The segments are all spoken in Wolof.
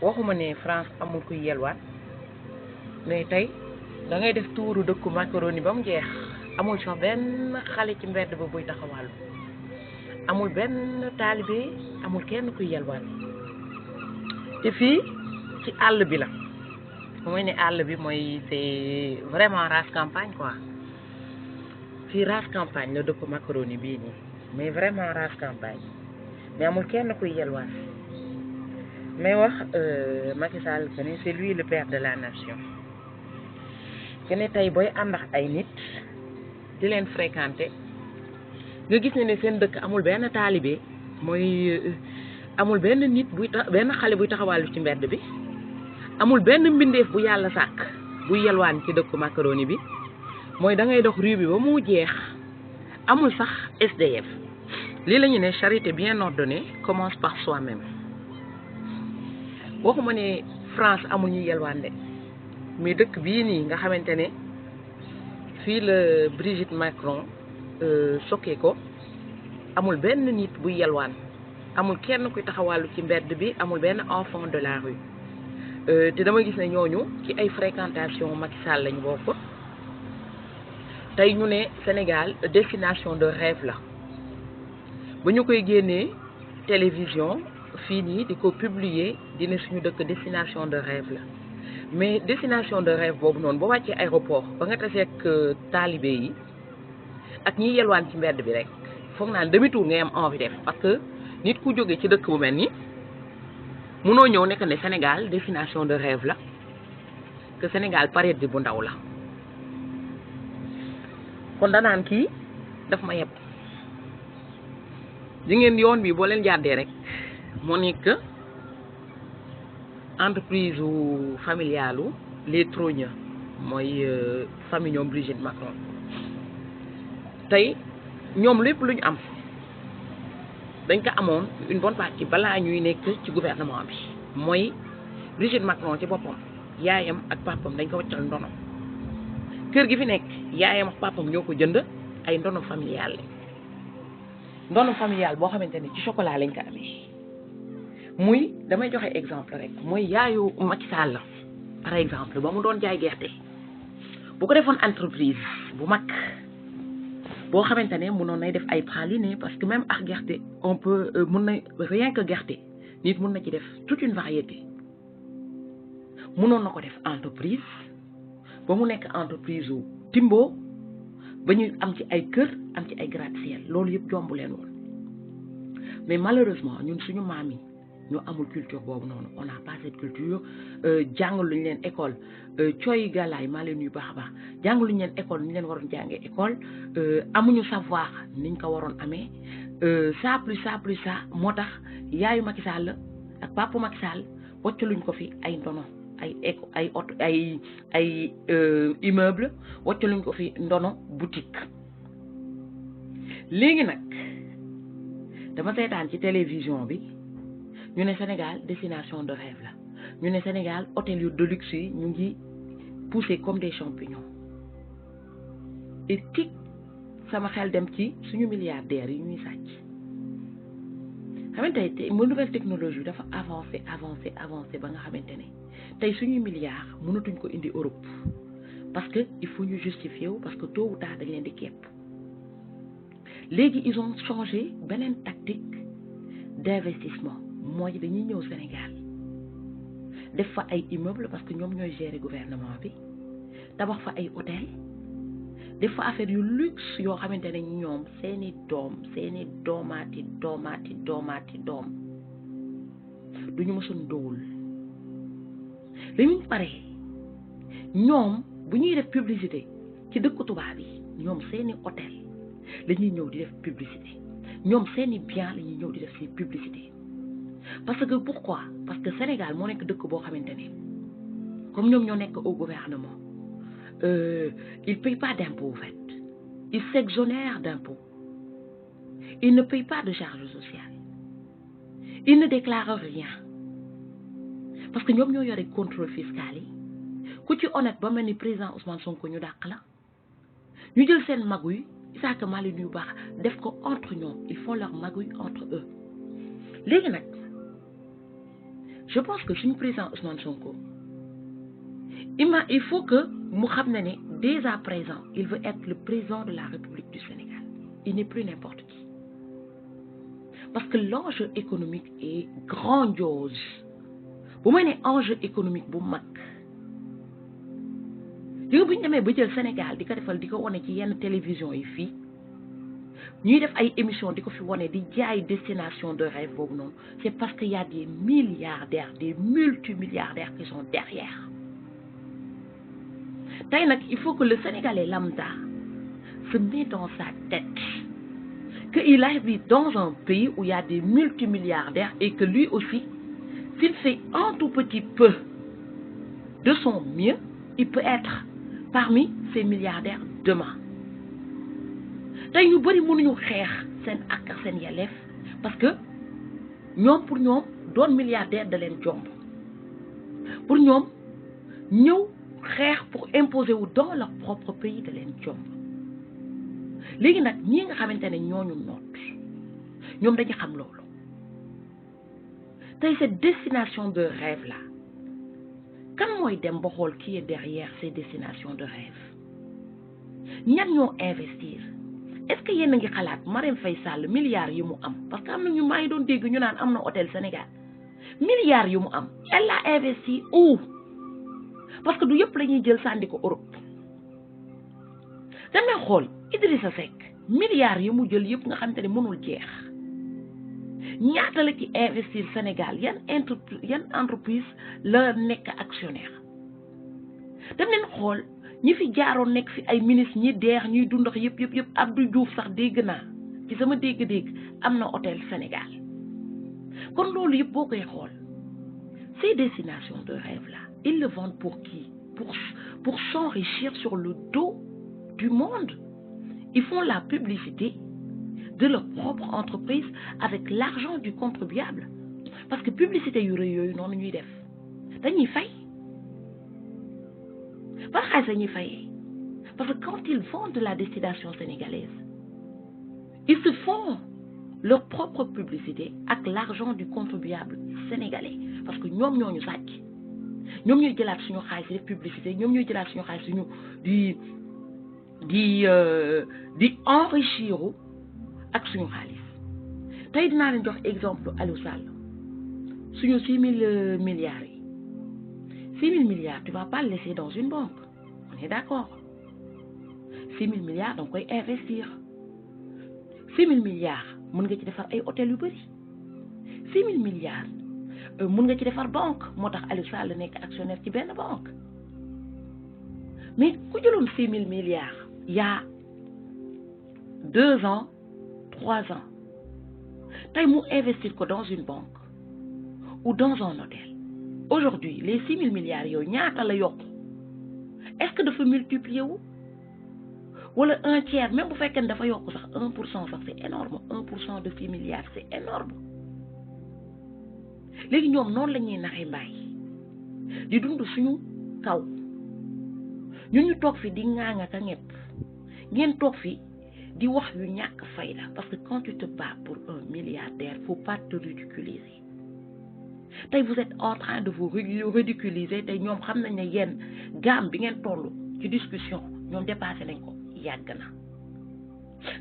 waxuma ne France amul kuy yelwaan mais tey da ngay def tuuru dëkku macaroni ba mu jeex amul sax benn xale ci mbedd ba buy taxawàllu amul benn taalibe amul kenn kuy yelwaan te fii ci àll bi la bu may ne àll bi mooy c'est vraiment race campagne quoi fii race campagne la dëkku macaroni bii nii mais vraiment race campagne mais amul kenn kuy yelwaan mais wax Macky Sall que ne c'est lui le père de la nation que ne tey booy àndax ay nit di leen fréquenter nga gis ne seen dëkk amul benn taalibe mooy amul benn nit benn xale buy taxawàllu ci mbedd bi amul benn mbindeef bu yàlla sàkk buy yelwaan ci dëkku macaroni bi mooy da ngay dox rue bi ba mu jeex amul sax SDF lii la ñu ne charité bien ordonnée commence par soi-même waxuma ne France amul ñu yelwaan de mais dëkk bii nii nga xamante ne fii la Brigitte Macron sokkee ko amul benn nit buy yelwaan amul kenn kuy taxawàllu ci mbedd bi amul benn enfant de la rue te dama gis ne ñooñu ci ay fréquentation Macky Sall lañ bokk tey ñu ne Sénégal destination de rêve la ba ñu koy génnee télévision fii nii di ko publier dina suñu dëkk destination de rêve la mais destination de rêve boobu noonu boo wàccee aéroport ba nga taseek taalibe yi ak ñiy yelwaan ci mbedd bi rek foog naa demi tour ngay am envie def parce que nit ku jógee ci dëkk bu mel ni munoo ñëw nekk ne Sénégal destination de rêve la que Sénégal paradis bu ndaw la kon danaan kii daf ma yeb di ngeen yoon bi boo leen jàddee rek moo nekk entreprise familiale les Trogneux mooy famille ñoom Brigitte Macron tey ñoom lépp lu ñu am dañ ko amoon une bonne partie balaa ñuy nekk ci gouvernement bi mooy Brigitte Macron ci boppam yaayam ak papam dañ ko waccal ndono kër gi fi nekk yaayam ak papam ñoo ko jënd ay ndono familial lañ ndono familial boo xamante ne ci chocolat lañ ko amee muy damay joxe exemple rek mooy yaayu Macky Sall la par exemple ba mu doon jaay gerte bu ko defoon entreprise bu mag boo xamante ne mënoon nay def ay praliné parce que même ak gerte on peut mun na rien que gerte nit mun na ci def toute une variété mënoon na ko def entreprise ba mu nekk entreprise u Timbo ba ñu am ci ay kër am ci ay gratte-ciel loolu yëpp jombu leen woon mais malheureusement ñun suñu maam yi ñoo amul culture boobu noonu on n'a pas cette culture jàngaluñ leen école cooy gàllaay maa leen yu baax a baax jàngaluñ leen école ni leen waroon jàngee école amuñu savoir niñ ko waroon amee ça plus ça moo tax yaayu Macky Sall ak papa Macky Sall waccaluñ ko fi ay ndono ay oto ay immeuble waccaluñ ko fi ndono boutique léegi nag dama seetaan ci télévision bi ñu ne Sénégal destination de rêve la ñu ne Sénégal hôtel yu de luxe yi ñu ngi poussé comme des champignons et tic sama xel dem ci suñu milliardaires yi ñuy sàcc xamante ne nouvelle technologie dafa avancé ba nga xamante ne tey suñuy milliards mënatuñ ko indi Europe parce que il faut ñu justifier wu parce que tôt ou tard dañ leen di képp léegi ils ont changé beneen tactique d'investissement mooy dañuy ñëw Sénégal def fa ay immeuble parce que ñoom ñooy gérer gouvernement bi tabax fa ay hôtel def fa affaire yu luxe yoo xamante ne ñoom seeni doomaati doom duñu mësoon ndowul dañuy pare ñoom bu ñuy def publicité ci dëkku tubaab yi ñoom seeni hôtel la ñuy ñëw di def publicité ñoom seeni bien la ñuy ñëw di def ci publicité parce que pourquoi parce que Sénégal moo nekk dëkk boo xamante ne comme ñoom ñoo nekk au gouvernement ils payent pas d'impôts en fait ils s'exonèrent d'impôts ils ne payent pas de charges sociales ils ne déclarent rien parce que ñoom ñoo yore contrôle fiscal yi ku ci honnête ba mel ni président Ousmane Sonko ñu dàq la ñu jël seen maguy Issa Mali yu baax def ko entre ñoom ils font leur magouille entre eux léegi nag je pense que suñu président Ousmane Sonko il faut que mu xam ne dès à présent il veut être le président de la République du Sénégal. Il n'est plus n'importe qui. Parce que l'enjeu économique est grandiose. Bu may ne enjeu économique bu mag li bu ñu demee ba jël Sénégal di ko defal di ko wane ci yenn télévision yi fii ñuy def ay émissions di ko fi wane di jaay destination de rêve boobu noonu c'est parce qu'il y a des milliardaires, des multimilliardaires qui sont derrière. Tey nag il faut que le Sénégalais lambda se mette dans sa tête qu'il habite dans un pays où il y a des multimilliardaires et que lui aussi, s'il fait un tout petit peu de son mieux, il peut être parmi ces milliardaires demain. Tey ñu bari mënuñu xeex seen ak seen yelleef parce que ñoom pour ñoom doon milliardaire da leen jomb. Pour ñoom ñëw xeex pour imposer wu dans leur propre pays da leen jomb. Léegi nag ñi nga xamante ne ñooñu noot ñoom dañu xam loolu. Tey cette destination de rêve là kan mooy dem ba xool qui est derrière ces destinations de rêve ñan ñoo investir. Est-ce que yéen a ngi xalaat Marème Faye Sall milliards yi mu am parce que am na ñu maa ngi doon dégg ñu naan am na hôtel Sénégal milliards yu mu am elle l'a investi où? Parce que du yëpp la ñuy jël sànni ko Europe. dañ lay xool Idrissa Seck milliards yi mu jël yëpp nga xamante ne mënul jeex ñaata la ci investir Sénégal yan entreprise la nekk actionnaire. dem leen xool ñi fi jaaroon nekk fi ay ministre ñi deex ñuy dundox yëpp Abdou Diouf sax dégg naa ci sama dégg-dégg am na hôtel Sénégal. kon loolu yëpp boo koy xool ces destinations de rêve là ils le vendent pour qui? Pour s'enrichir sur le dos du monde. Ils font la publicité de leur propre entreprise avec l'argent du contribuable. Parce que publicité yu rëy yooyu noonu ñuy def dañuy fay. Ban xaalis dañuy fayee parce que quand ils vendent de la destination sénégalaise ils se font leur propre publicité avec l'argent du contribuable sénégalais parce que ñoom ñooñu sàcc ñoom ñooy jëlaat suñu xaalis def publicité ñoom ñooy jëlaat suñu xaalis suñu di enrichir ak suñu xaalis. Tey dinaa leen jox exemple Aliou Sall suñu 6 000 milliards yi 6 000 milliards tu vas pas le laisser dans une banque on est d'accord 6 000 milliards donc koy investir 6 000 milliards mën nga ci defar ay hôtel yu bari 6 000 milliards mën nga ci defar banque moo tax Aliou Sall nekk actionnaire ci benn banque mais ku jëloon 6 000 milliards il y a 2 ans 3 ans tey mu investir ko dans une banque ou dans un hôtel aujourd'hui les 6 000 milliards yooyu ñaata la yokk est-ce que dafa multiplier wu wala un tiers même bu fekkee ne dafa yokk sax 1% sax c'est énorme 1% de 6 milliards c'est énorme léegi ñoom noonu la ñuy naxee mbaay di dund suñu kaw ñun ñu toog fi di ŋaaŋa ka ñepp ngeen toog fi di wax yu ñàkk fayda parce que quand tu te bats pour un milliardaire faut pas te ridiculiser tey vous êtes en train de vous ridiculiser tey ñoom xam nañ ne yéen gamme bi ngeen toll ci discussion ñoom dépassé nañ ko yàgg na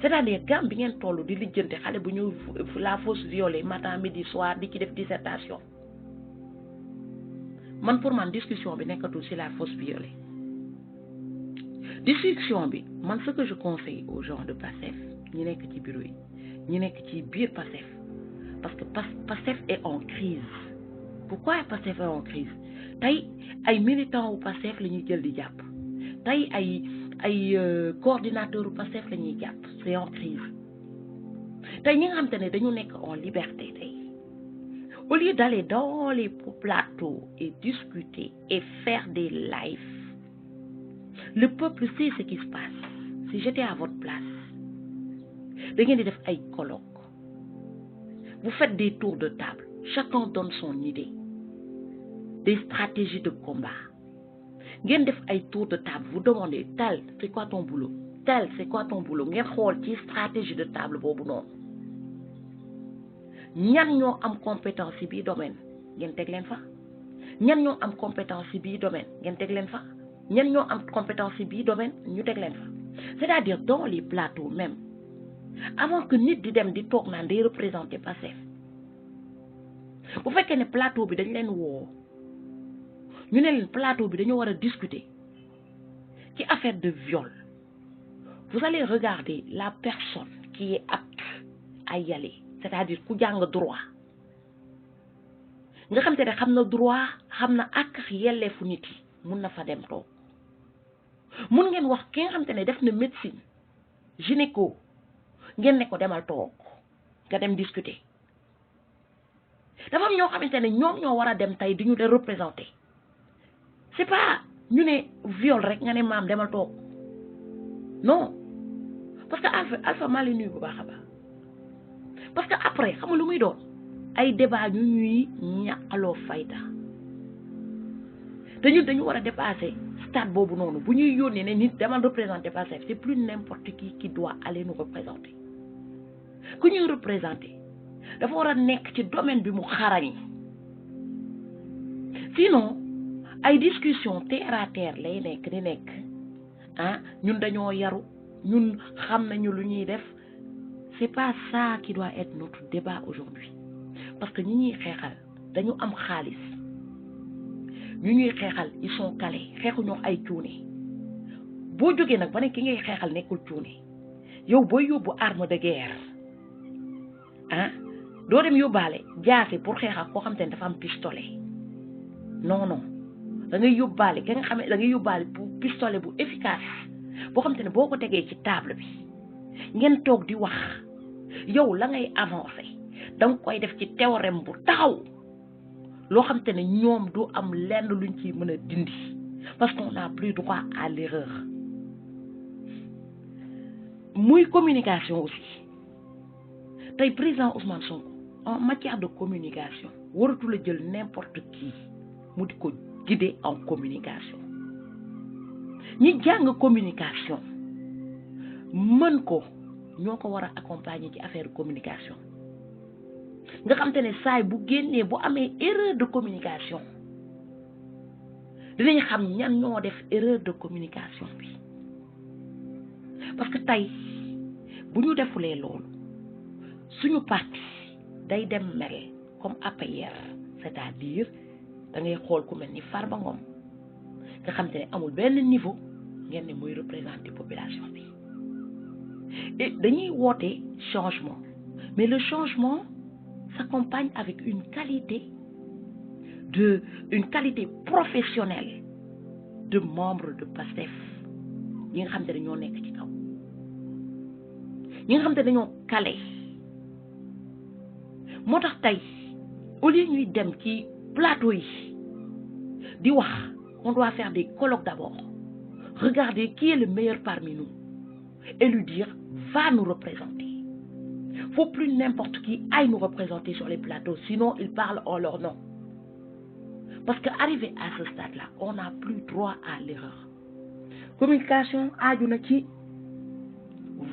c'est-à-dire gamme bi ngeen toll di lijjante xale bu ñëw la fausse violée matin midi soir di ci def dissertation man pour man discussion bi nekkatul ci la fausse violée discussion bi man ce que je conseille aux gens de PASTEF ñi nekk ci bureau yi ñi nekk ci biir PASTEF parce que PASTEF est en crise. Pourquoi PASTEF est en crise? Tey ay militants wu PASTEF la ñuy jël di jàpp tey ay coordinateurs wu PASTEF la ñuy jàpp c'est en crise. Tey ñi nga xamante ne dañu nekk en liberté tey au lieu d'aller dans les plateaux et discuter et faire des lives. Le peuple sait ce qui se passe. Si j'étais à votre place, da ngeen di def ay colloques. Vous faites des tours de table. Chacun donne son idée. Des stratégies de combat. Ngeen def ay tours de table. Vous demandez, tel, c'est quoi ton boulot? Tel, c'est quoi ton boulot? Ngeen xool ci stratégie de table boobu noonu. Ñan ñoo am compétence ci bi domaine. ngeen teg leen fa ñan ñoo am compétence ci bii domaine ngeen teg leen fa ñan ñoo am compétence ci bii domaine ñu teg leen fa c'est-à-dire dans les plateaux même avant que nit di dem di toog naan day représenter Pastef bu fekkee ne plateau bi dañ leen woo ñu ne leen plateau bi dañoo war a discuter ci affaire de viol vous allez regarder la personne qui est apte à y aller c'est-à-dire ku jàng droit nga xam te ne xam na droit xam na ak yelleefu nit yi mun na fa dem toog mun ngeen wax ki nga xam te ne def na médecine gynéco ngeen ne ko demal toog nga dem discuter dafa am ñoo xamante ne ñoom ñoo war a dem tey di ñu de représenter c'est pas ñu ne viol rek nga ne maam demal toog non parce que Alpha maa ngi nuyu bu baax a baax parce que après xam nga lu muy doon ay débat ñu ñuy ñàkkaloo fayda te ñun dañu war a dépasser stade boobu noonu bu ñuy yónnee ne nit demal représenter Pastef c'est plus n'importe qui doit aller nous représenter ku ñuy représenter dafa war a nekk ci domaine bi mu xarañ sinon ay discussion terre à terre lay nekk di nekk ah ñun dañoo yaru ñun xam nañu lu ñuy def c'est pas ça qui doit être notre débat aujourd'hui parce que ñi ñuy xeexal dañu am xaalis ñu ñuy xeexal ils sont calés xeexuñoo ay cuune boo jógee nag ba ne ki ngay xeexal nekkul cuune yow booy yóbbu arme de guerre ah doo dem yóbbaale jaase pour xeexal koo xam te ne dafa am pistolet non da ngay yóbbaale ka nga xam ne da ngay yóbbaale bu pistolet bu efficace boo xam te ne boo ko tegee ci table bi ngeen toog di wax yow la ngay avancer danga koy def ci théorème bu taxaw loo xam te ne ñoom du am lenn luñ ci mën a dindi parce qu'on n'a plus droit à l'erreur muy communication aussi tey président Ousmane Sonko en matière de communication waratu la jël n'importe qui mu di ko guider en communication ñi jàng communication mën ko ñoo ko war a accompagner ci affaire communication nga xam te ne saay bu génnee bu amee erreur de communication dinañ xam ñan ñoo def erreur de communication bi parce que tey bu ñu defulee loolu suñu parti day dem mel comme APR c'est-à-dire da ngay xool ku mel ni Farba Ngom nga xam te ne amul benn niveau ngeen ne muy représenter population bi et dañuy woote changement mais le changement s'accompagne avec une qualité professionnelle de membres de Pastef ñi nga xam te ne ñoo nekk ci kaw ñi nga xam te ne dañoo calé moo tax tey au lieu ñuy dem ci plateau yi di wax on doit faire des colloques d'abord regarder qui est le meilleur parmi nous et lui dire va nous représenter. Faut plus n'importe qui aille nous représenter sur les plateaux, sinon ils parlent en leur nom. Parce qu'arrivé à ce stade-là, on n'a plus droit à l'erreur. Communication, aaju na ci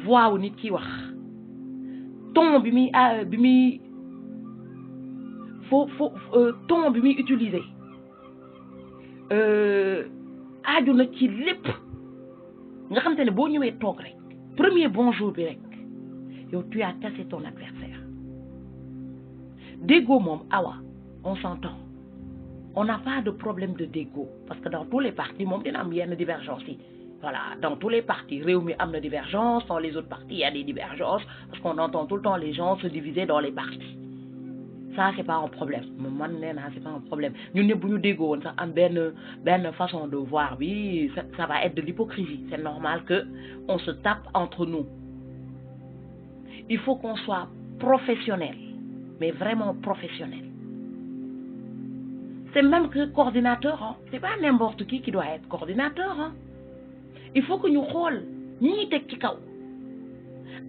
voix wu nit ki wax ton bi muy ton bi muy utiliser aaju na ci lépp nga xam te ne boo ñëwee toog rek premier bonjour bi rek yow tu as cassé ton adversaire déggoo moom awa on s'entend on n'a pas de problème de déggoo parce que dans tous les partis moom dina am yenn divergence yi voilà dans tous les partis réew mi am na divergence dans les autres partis il y a des divergences parce qu'on entend tout le temps les gens se diviser dans les partis ça c'est pas un problème man nee naa c'est pas un problème ñun ñëpp bu ñu déggoo woon sax am benn façon de voir bi ça va être de l'hypocrisie c'est normal que on se tape entre nous il faut qu'on soit professionnel mais vraiment professionnel c'est même que coordinateur hein c'est pas n'importe qui doit être coordinateur hein il faut que ñu xool ñi ñuy teg ci kaw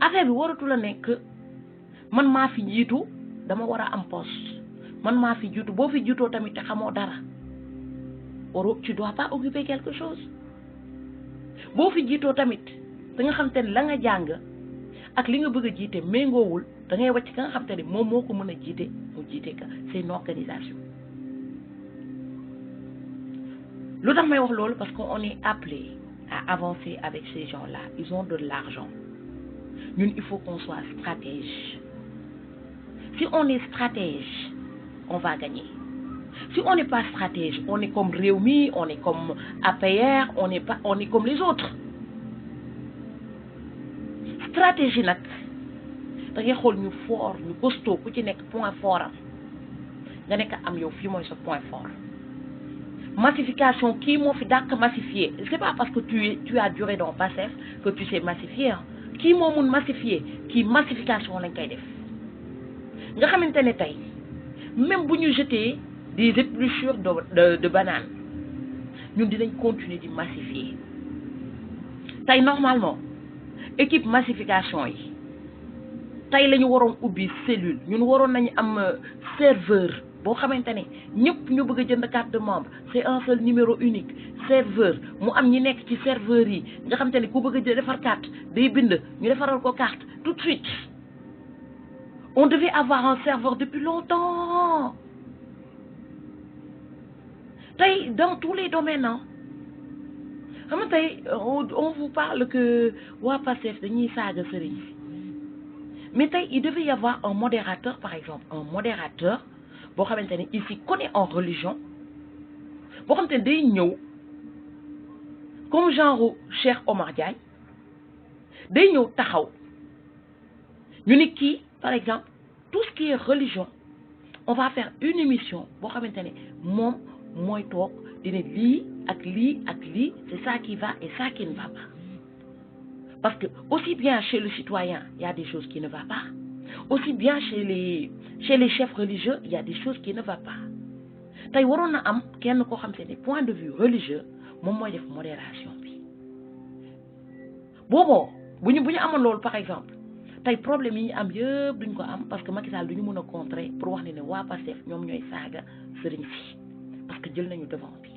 affaire bi waratu la nekk man maa fi jiitu dama war a am poste man maa fi jiitu boo fi jiitoo tamit te xamoo dara tu dois pas occuper quelque chose boo fi jiitoo tamit da nga xam te ne la nga jàng ak li nga bëgg a jiite méngoowul da ngay wàcc ka nga xam te ne moom moo ko mën a jiite mu jiite ka c'est une organisation lu tax may wax loolu parce qu'on est appelé à avancer avec ces gens-là. Ils ont de l'argent. Ñun il faut qu'on soit stratège. Si on est stratège, on va gagner. Si on n'est pas stratège, on est comme Rewmi, on est comme APR, on est comme les autres. Stratégie nag da ngay xool ñu fort ñu costaud ku ci nekk point fort am nga nekk am yow fii mooy sa point fort. Massification kii moo fi dàq massifier c'est pas parce que tu as duré dans Pastef que tu sais massifier kii moo mun massifier kii massification lañ koy def nga xamante ne tey même bu ñu jeter des épluchures de bananes ñun dinañ continuer di massifier tey normalement équipe massification yi tey la ñu waroon ubbi cellule ñun waroon nañu am serveur boo xamante ne ñëpp ñu bëgg a jënd carte de membre c'est un seul numéro unique serveur mu am ñi nekk ci serveur yi nga xamante ne ku bëgg a defar carte day bind ñu defaral ko carte tout de suite. On devait avoir un serveur depuis longtemps. Tey dans tous les domaines hein. Xam nga tey on vous parle que waa Pastef dañuy saaga sëriñ si mais tey il devait y avoir un modérateur par exemple un modérateur boo xamante ne il s'y connaît en religion boo xamante ne day ñëw comme genre Cheikh Omar Diagne day ñëw taxaw ñu ni kii par exemple tout ce qui est religion on va faire une émission boo xamante ne moom mooy toog dina lii ak lii ak lii c'est ça qui va et ça qui ne va pas parce que aussi bien chez le citoyen il y a des choses qui ne va pas aussi bien chez les chefs religieux il y a des choses qui ne va pas tey waroon na am kenn koo xam ne point de vue religieux moom mooy def modération bi booboo bu ñu amoon loolu par exemple tey problème yi ñu am yëpp duñ ko am parce que Macky Sall duñu mën a contrer pour wax ne waa Pastef ñoom ñooy saaga sëriñ si parce que jël nañu devant bi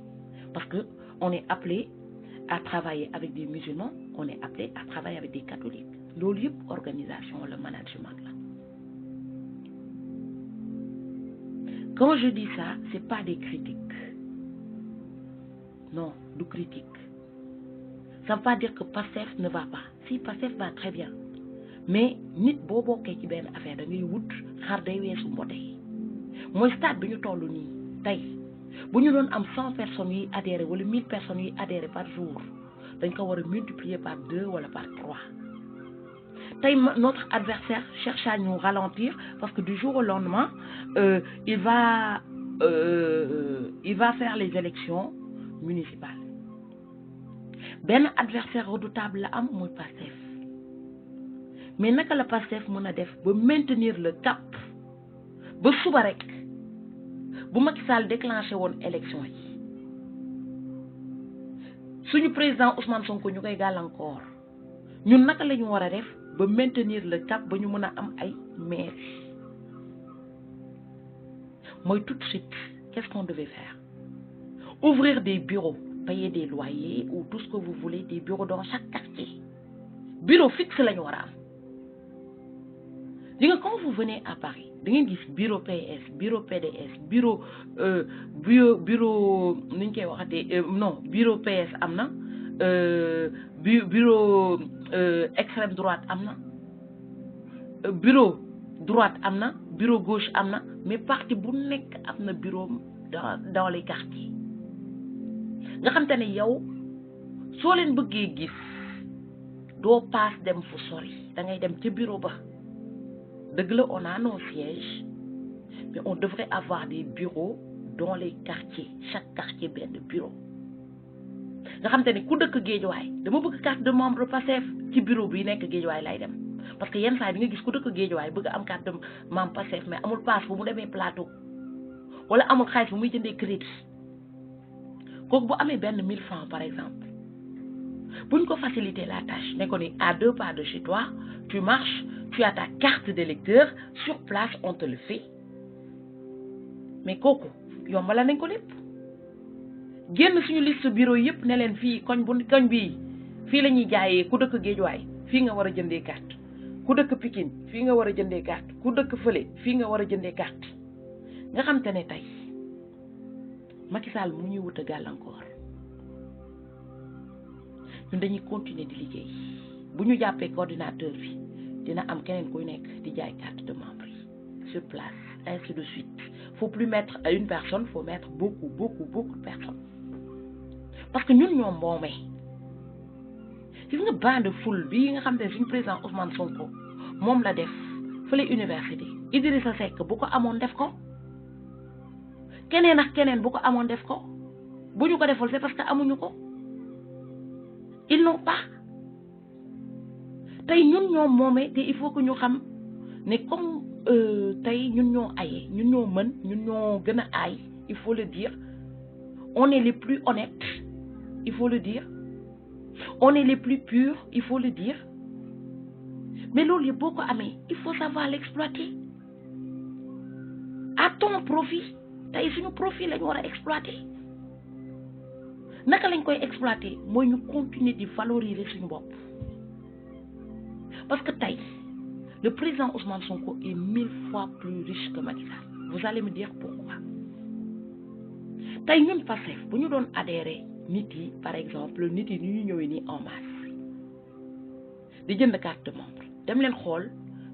parce que on est appelé à travailler avec des musulmans on est appelé à travailler avec des catholiques loolu yëpp organisation le management la. Quand je dis ça c'est pas des critiques non du critique ça veut pas dire que Pastef ne va pas si Pastef va très bien mais nit boo bokkee ci benn affaire da ngay wut xar day weesu mbote yi mooy stade bi ñu toll nii tey bu ñu doon am 100 personnes yuy adhéré wala 1000 personnes yuy adhéré par jour dañ ko war a multiplier par 2 wala par 3 tey notre adversaire cherche à nous ralentir parce que du jour au lendemain il va faire les élections municipales benn adversaire redoutable la am mooy Pastef mais naka la Pastef mën a def ba maintenir le cap ba suba rek bu Macky Sall déclenché woon élection yi suñu président Ousmane Sonko ñu koy gàllankoor ñun naka la ñu war a def ba maintenir le cap ba ñu mën a am ay maire mooy tout de suite qu'est-ce qu'on devait faire ouvrir des bureaux payer des loyers ou tout ce que vous voulez des bureaux dans chaque quartier bureau fixe la ñu war a am di nga quand vous venez à Paris da ngeen gis bureau PS bureau PDS bureau ni ñu koy waxatee non bureau PS am na bureau extrême droite am na bureau droite am na bureau gauche am na mais parti bu nekk am na bureau dans les quartiers nga xam te ne yow soo leen bëggee gis doo paas dem fu sori da ngay dem ca bureau ba dëgg la on a nos sièges mais on devrait avoir des bureaux dans les quartiers chaque quartier benn bureau nga xam te ne ku dëkk Guédiawaye dama bëgg carte de membre Pastef ci bureau bi nekk Guédiawaye lay dem parce que yenn saa yi di nga gis ku dëkk Guédiawaye bëgg am carte de membre Pastef mais amul paas bu mu demee plateau wala amul xaalis bu muy jëndee crédit kooku bu amee benn 1000 francs par exemple buñ ko faciliter la tâche ne ko ni à 2 pas de chez toi tu marches tu as ta carte d'électeur sur place on te le fait mais kooku yombala nañ ko lépp génn suñu liste bureau yëpp ne leen fii koñ bii fii la ñuy jaayee ku dëkk Guédiawaye fii nga war a jëndee carte ku dëkk Pikine fii nga war a jëndee carte ku dëkk fële fii nga war a jëndee carte nga xam te ne tey Macky Sall mu ñuy wut a gàllankoor ñun dañuy continuer di liggéey bu ñu jàppee coordinateur bi dina am keneen kuy nekk di jaay carte de membre yi sur place ainsi de suite faut plus mettre à une personne faut mettre beaucoup de personnes parce que ñun ñoo moomee gis nga bain de foule bii nga xam ne suñu président Ousmane Sonko moom la def fële université Idrissa Seck bu ko amoon def ko keneen ak keneen bu ko amoon def ko bu ñu ko deful c'est parce que amuñu ko ils n'ont pas tey ñun ñoo moomee te il faut que ñu xam ne comme tey ñun ñoo aye ñun ñoo mën ñun ñoo gën a aay il faut le dire on est les plus honnêtes il faut le dire on est les plus purs il faut le dire mais loolu yëpp boo ko amee il faut savoir l'exploiter à ton profit tey suñu profit lañu war a exploiter naka lañ koy exploiter mooy ñu continuer di valoriser suñu bopp parce que tey le président Ousmane Sonko est 1000 fois plus riche que Macky Sall vous allez me dire pourquoi tey ñun Pastef bu ñu doon adhérer nit yi par exemple nit yi ni ñu ñëwee nii en masse di jënd carte de membre dem leen xool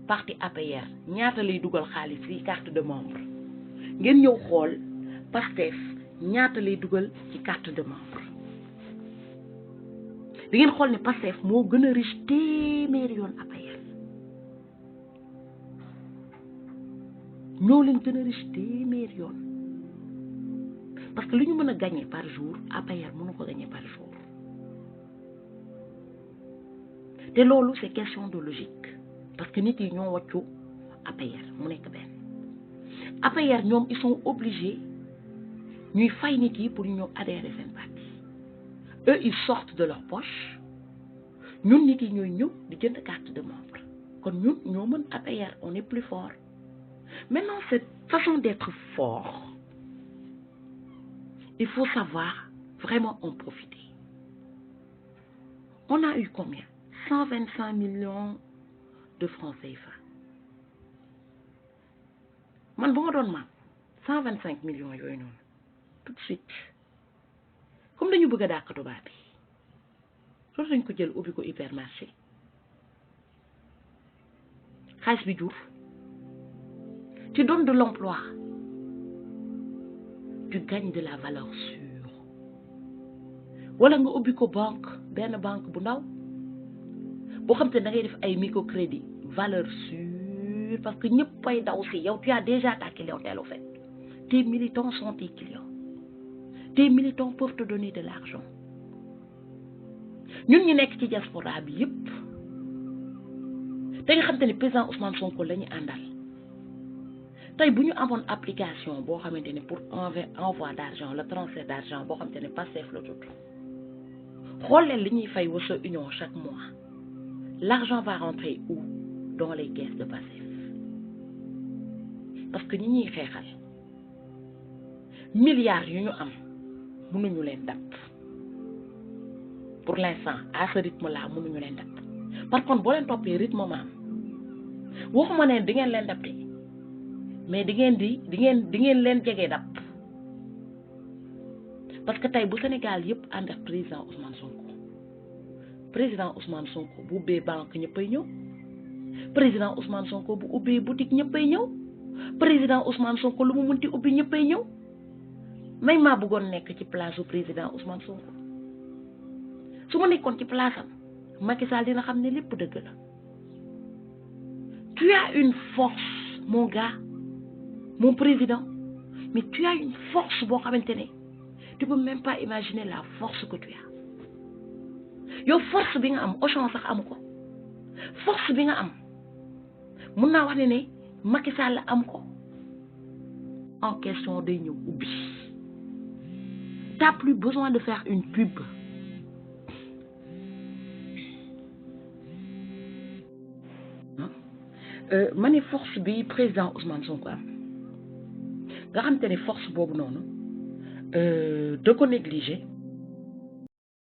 parti APR ñaata lay dugal xaalis ci carte de membre ngeen ñëw xool Pastef ñaata lay dugal ci carte de membre di ngeen xool ne Pastef moo gën a riche téeméeri yoon APR ñoo leen gën a riche téeméeri yoon parce que lu ñu mën a gagner par jour APR mënu ko gagner par jour te loolu c'est question de logique parce que nit yi ñoo wàccu APR mu nekk benn APR ñoom ils sont obligés ñuy fay nit yi pour ñu ñëw adhérer seen parti eux ils sortent de leur poche ñun nit yi ñooy ñëw di jënd carte de membre kon ñun ñoo mën APR on est plus fort maintenant cette façon d'être fort il faut savoir vraiment en profiter on a eu combien 125 millions de francs CFA man bu ma doon maam 125 millions yooyu noonu tout de suite comme dañu bëgg a dàq tubaab bi loolu dañ ko jël ubbi ko hypermarché xaalis bi jur tu donnes de l'emploi tu gagnes de la valeur sûre wala nga ubbi ko banque benn banque bu ndaw boo xam te da ngay def ay microcrédit valeur sûre parce que ñëpp ay daw si yow tu as déjà ta clientèle au fait tes militants sont tes clients tes militants peuvent te donner de l'argent ñun ñu nekk ci diaspora bi yëpp te nga xam te ne président Ousmane Sonko la ñu àndal tey bu ñu amoon application boo xamante ne pour envoi d'argent le transfert d'argent boo xamante ne Pastef la tudd xool leen li ñuy fay Western Union chaque mois l'argent va rentrer où dans les caisses de Pastef parce que ñi ñuy xeexal milliards yu ñu am mënuñu leen dab pour l'instant à ce rythme là mënuñu leen dab par contre boo leen toppee rythme maam waxuma ne di ngeen leen dab de mais di ngeen leen jege dab parce que tey bu Sénégal yëpp ànd ak président Ousmane Sonko bu ubbee banque ñëppay ñëw président Ousmane Sonko bu ubbee boutique ñëppay ñëw président Ousmane Sonko lu mu munti ubbi ñëppay ñëw may maa bëggoon nekk ci place u président Ousmane Sonko su ma nekkoon ci place am Macky Sall dina xam ne lépp dëgg la tu as une force mon gars mon président mais tu as une force boo xamante ne tu peux même pas imaginer la force que tu as yow force bi nga am Auchan sax amu ko force bi nga am mun naa wax ne Macky Sall am ko en question day ñëw ubbi t'as plus besoin de faire une pub ma ne force bi président Ousmane Sonko am nga xam te ne force boobu noonu da ko négliger